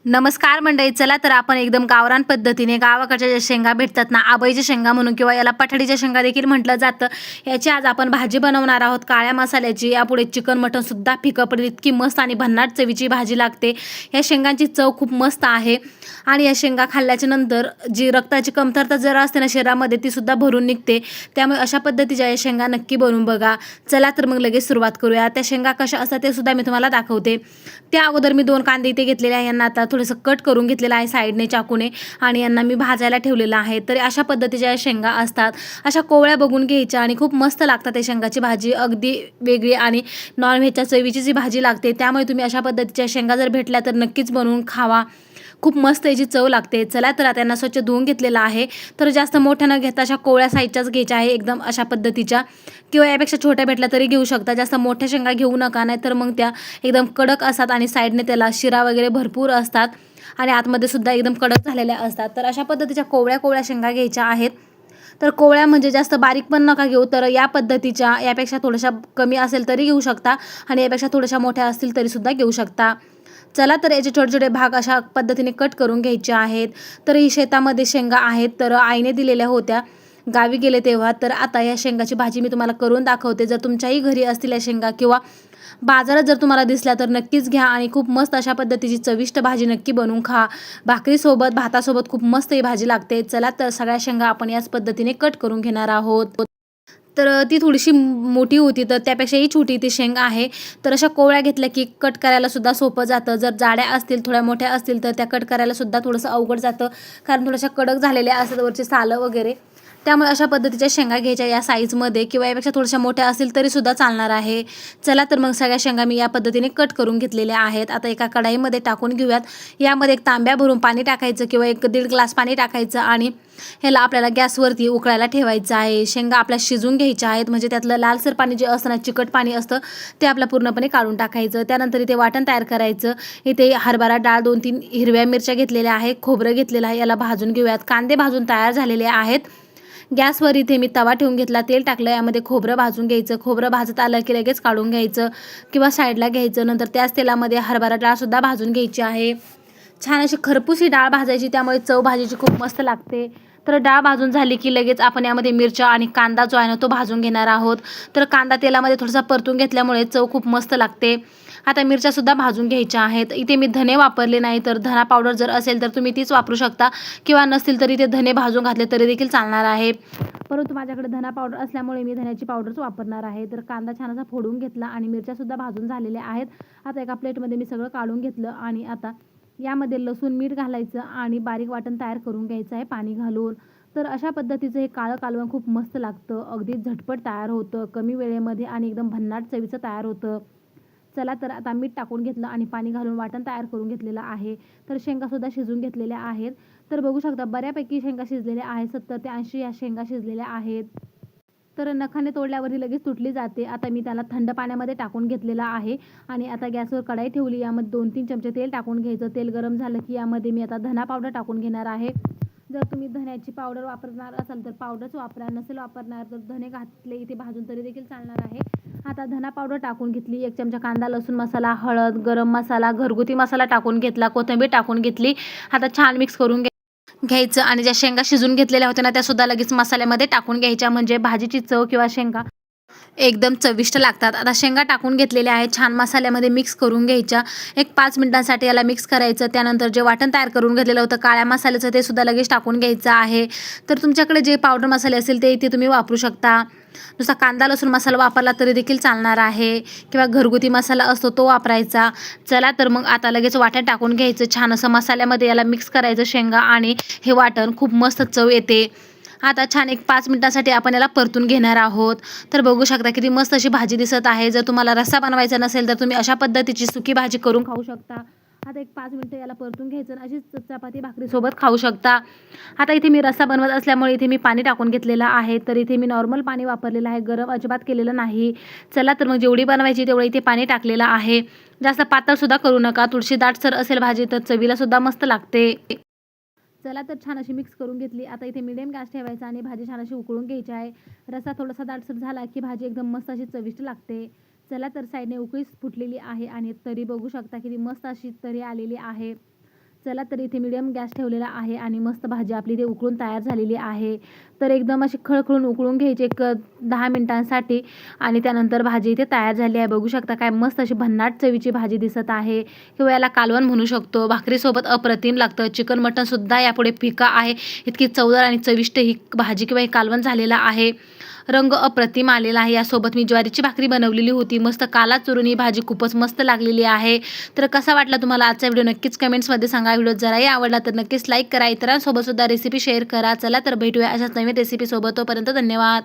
नमस्कार मंडळी. चला तर आपण एकदम गावरान पद्धतीने गावाकडच्या ज्या शेंगा भेटतात ना, आबईच्या शेंगा म्हणून किंवा याला पठाडीच्या शेंगा देखील म्हटलं जातं, याची आज आपण भाजी बनवणार आहोत काळ्या मसाल्याची. यापुढे चिकन मटनसुद्धा फिकं पडेल इतकी मस्त आणि भन्नाट चवीची भाजी लागते. या शेंगांची चव खूप मस्त आहे आणि या शेंगा खाल्ल्याच्या नंतर जी रक्ताची कमतरता जर असते ना शरीरामध्ये, ती सुद्धा भरून निघते. त्यामुळे अशा पद्धतीच्या या शेंगा नक्की बनवून बघा. चला तर मग लगेच सुरुवात करूया. त्या शेंगा कशा असतात ते सुद्धा मी तुम्हाला दाखवते. त्या अगोदर मी 2 कांदे इथे घेतलेले आहे. यांना आता थोडंसं कट करून घेतलेलं आहे साईडने चाकूने आणि यांना मी भाजायला ठेवलेलं आहे. तर अशा पद्धतीच्या शेंगा असतात. अशा कोवळ्या बघून घ्यायच्या आणि खूप मस्त लागतात या शेंगाची भाजी. अगदी वेगळी आणि नॉनव्हेजच्या चवीची जी भाजी लागते. त्यामुळे तुम्ही अशा पद्धतीच्या शेंगा जर भेटल्या तर नक्कीच बनवून खावा. खूप मस्त याची चव लागते. चला तर आता यांना स्वच्छ धुवून घेतलेलं आहे. तर जास्त मोठ्या न घेता अशा कोवळ्या साईजच्याच घ्यायच्या आहे, एकदम अशा पद्धतीच्या, किंवा यापेक्षा छोट्या भेटल्या तरी घेऊ शकता. जास्त मोठ्या शेंगा घेऊ नका, नाही तर मग त्या एकदम कडक असतात आणि साईडने त्याला शिरा वगैरे भरपूर असतात आणि आतमध्ये सुद्धा एकदम कडक झालेल्या असतात. तर अशा पद्धतीच्या कोवळ्या कोवळ्या शेंगा घ्यायच्या आहेत. तर कोवळ्या म्हणजे जास्त बारीक पण नका घेऊ. तर या पद्धतीच्या, यापेक्षा थोड्याशा कमी असेल तरी घेऊ शकता आणि यापेक्षा थोड्याशा मोठ्या असतील तरीसुद्धा घेऊ शकता. चला तर याचे छोटे छोटे भाग अशा पद्धतीने कट करून घ्यायचे आहेत. तर ही शेतामध्ये शेंगा आहेत, तर आईने दिलेल्या होत्या गावी गेले तेव्हा. तर आता या शेंगाची भाजी मी तुम्हाला करून दाखवते. जर तुमच्याही घरी असतील या शेंगा किंवा बाजारात जर तुम्हाला दिसल्या तर नक्कीच घ्या आणि खूप मस्त अशा पद्धतीची चविष्ट भाजी नक्की बनवून खा. भाकरीसोबत, भातासोबत खूप मस्त ही भाजी लागते. चला तर सगळ्या शेंगा आपण याच पद्धतीने कट करून घेणार आहोत. तर ती थोडीशी मोठी होती, तर त्यापेक्षाही छोटी ती शेंगा आहे. तर अशा कोवळ्या घेतल्या की कट करायला सुद्धा सोपं जातं. जर जाड्या असतील, थोड्या मोठ्या असतील तर त्या कट करायला सुद्धा थोडंसं अवघड जातं, कारण थोड्याशा कडक झालेल्या असतात वरचे सालं वगैरे. त्यामुळे अशा पद्धतीच्या शेंगा घ्यायच्या या साईजमध्ये, किंवा यापेक्षा थोड्याशा मोठ्या असतील तरीसुद्धा चालणार आहे. चला तर मग सगळ्या शेंगा मी या पद्धतीने कट करून घेतलेल्या आहेत. आता एका कढाईमध्ये टाकून घेऊयात. यामध्ये 1 तांब्या भरून पाणी टाकायचं किंवा 1-1.5 ग्लास पाणी टाकायचं आणि ह्याला आपल्याला गॅसवरती उकळायला ठेवायचं आहे. शेंगा आपल्या शिजून घ्यायच्या आहेत, म्हणजे त्यातलं लालसर पाणी जे असतं ना, चिकट पाणी असतं, ते आपलं पूर्णपणे काढून टाकायचं. त्यानंतर इथे वाटण तयार करायचं. इथे हरभरा डाळ, 2-3 हिरव्या मिरच्या घेतलेल्या आहे, खोबरं घेतलेलं आहे, याला भाजून घेऊयात. कांदे भाजून तयार झालेले आहेत. गॅसवर इथे मी तवा ठेवून घेतला, तेल टाकलं, यामध्ये खोबरं भाजून घ्यायचं. खोबरं भाजत आलं की लगेच काढून घ्यायचं किंवा साईडला घ्यायचं. नंतर त्याच तेलामध्ये हरभरा डाळसुद्धा भाजून घ्यायची आहे. छान अशी खरपूस ही डाळ भाजायची, त्यामुळे चव भाजीची खूप मस्त लागते. तर डाळ भाजून झाली की लगेच आपण यामध्ये मिरच्या आणि कांदा जो आहे ना, तो भाजून घेणार आहोत. तर कांदा तेलामध्ये थोडासा परतून घेतल्यामुळे चव खूप मस्त लागते. आता मिरच्यासुद्धा भाजून घ्यायच्या आहेत. इथे मी धने वापरले नाही, तर धना पावडर जर असेल तर तुम्ही तीच वापरू शकता, किंवा नसतील तरी ते धने भाजून घातले तरी देखील चालणार आहे. परंतु माझ्याकडे धना पावडर असल्यामुळे मी धन्याची पावडरच वापरणार आहे. तर कांदा छान असा फोडून घेतला आणि मिरच्यासुद्धा भाजून झालेल्या आहेत. आता एका प्लेटमध्ये मी सगळं काढून घेतलं आणि आता यामध्ये लसूण, मीठ घालायचं आणि बारीक वाटण तयार करून घ्यायचं आहे पाणी घालून. तर अशा पद्धतीचं हे काळं कालवण खूप मस्त लागतं. अगदी झटपट तयार होतं, कमी वेळेमध्ये आणि एकदम भन्नाट चवीचं तयार होतं. चला तर आता मीठ टाकून घेतलं आणि पाणी घालून वाटण तयार करून घेतलेलं आहे. तर शेंगासुद्धा शिजून घेतलेल्या आहेत. तर बघू शकता बऱ्यापैकी शेंगा शिजलेल्या आहेत. 70 ते 80 या शेंगा शिजलेल्या आहेत. तर नखाने तोडल्यावरही लगेच तुटली जाते. आता मी त्याला थंड पाण्यामध्ये टाकून घेतलेला आहे आणि आता गॅसवर कढाई ठेवली. यामध्ये 2-3 चमचे तेल टाकून घ्यायचं. तेल गरम झालं की यामध्ये मी आता धना पावडर टाकून घेणार आहे. जर तुम्ही धन्याची पावडर वापरणार असाल तर पावडरच वापरा, नसेल वापरणार तर धने घातले इथे भाजून तरी देखील चालणार आहे. आता धना पावडर टाकून घेतली. 1 चमचा कांदा लसूण मसाला, हळद, गरम मसाला, घरगुती मसाला टाकून घेतला, कोथिंबीर टाकून घेतली. आता छान मिक्स करून घ्यायचं आणि ज्या शेंगा शिजून घेतलेल्या होत्या ना, त्यासुद्धा लगेच मसाल्यामध्ये टाकून घ्यायच्या, म्हणजे भाजीची चव किंवा शेंगा एकदम चविष्ट लागतात. आता शेंगा टाकून घेतलेल्या आहेत, छान मसाल्यामध्ये मिक्स करून घ्यायच्या. 1-5 मिनिटांसाठी याला मिक्स करायचं. त्यानंतर जे वाटण तयार करून घेतलेलं होतं काळ्या मसाल्याचं, ते सुद्धा लगेच टाकून घ्यायचं आहे. तर तुमच्याकडे जे पावडर मसाले असेल ते इथे तुम्ही वापरू शकता. नुसता कांदा लसूण मसाला वापरला तरी देखील चालणार आहे, किंवा घरगुती मसाला असतो तो वापरायचा. चला तर मग आता लगेच वाटण टाकून घ्यायचं. छान असं मसाल्यामध्ये याला मिक्स करायचं शेंगा आणि हे वाटण, खूप मस्त चव येते. आता छान 1-5 मिनिटांसाठी आपण याला परतून घेणार आहोत. तर बघू शकता किती मस्त अशी भाजी दिसत आहे. जर तुम्हाला रस्सा बनवायचा नसेल तर तुम्ही अशा पद्धतीची सुकी भाजी करून खाऊ शकता. आता 1-5 मिनिटं याला परतून घ्यायचं आणि अशीच चपाती भाकरीसोबत खाऊ शकता. आता इथे मी रस्सा बनवत असल्यामुळे इथे मी पाणी टाकून घेतलेलं आहे. तर इथे मी नॉर्मल पाणी वापरलेलं आहे, गरम अजिबात केलेलं नाही. चला तर मग जेवढी बनवायची तेवढं इथे पाणी टाकलेलं आहे. जास्त पातळसुद्धा करू नका, थोडीशी दाटसर असेल भाजी तर चवीलासुद्धा मस्त लागते. चला तर छान अशी मिक्स करून घेतली. आता इथे मिडियम गॅस ठेवायचा आणि भाजी छान अशी उकळून घ्यायची आहे. रस्सा थोडासा दाटसर झाला की भाजी एकदम मस्त अशी चविष्ट लागते. चला तर साईडने उकळी फुटलेली आहे आणि तरी बघू शकता किती मस्त अशी तरी आलेली आहे. चला तर इथे मीडियम गॅस ठेवलेला आहे आणि मस्त भाजी आपली इथे उकळून तयार झालेली आहे. तर एकदम अशी खळखळून उकळून घ्यायची एक 10 मिनिटांसाठी आणि त्यानंतर भाजी इथे तयार झाली आहे. बघू शकता काय मस्त अशी भन्नाट चवीची भाजी दिसत आहे किंवा याला कालवण म्हणू शकतो. भाकरीसोबत अप्रतिम लागतं. चिकन मटनसुद्धा यापुढे फिका आहे. इतकी चवदार आणि चविष्ट ही भाजी किंवा हे कालवण झालेलं आहे. रंग अप्रतिम आलेला आहे. यासोबत मी ज्वारीची भाकरी बनवलेली होती. मस्त काला चुरून ही भाजी खूपच मस्त लागलेली आहे. तर कसा वाटला तुम्हाला आजचा व्हिडिओ नक्कीच कमेंट्समध्ये सांगा. व्हिडिओ जराही आवडला तर नक्कीच लाईक करा. इतरांसोबत सुद्धा रेसिपी शेअर करा. चला तर भेटूया अशाच नवीन रेसिपीसोबत. तोपर्यंत धन्यवाद.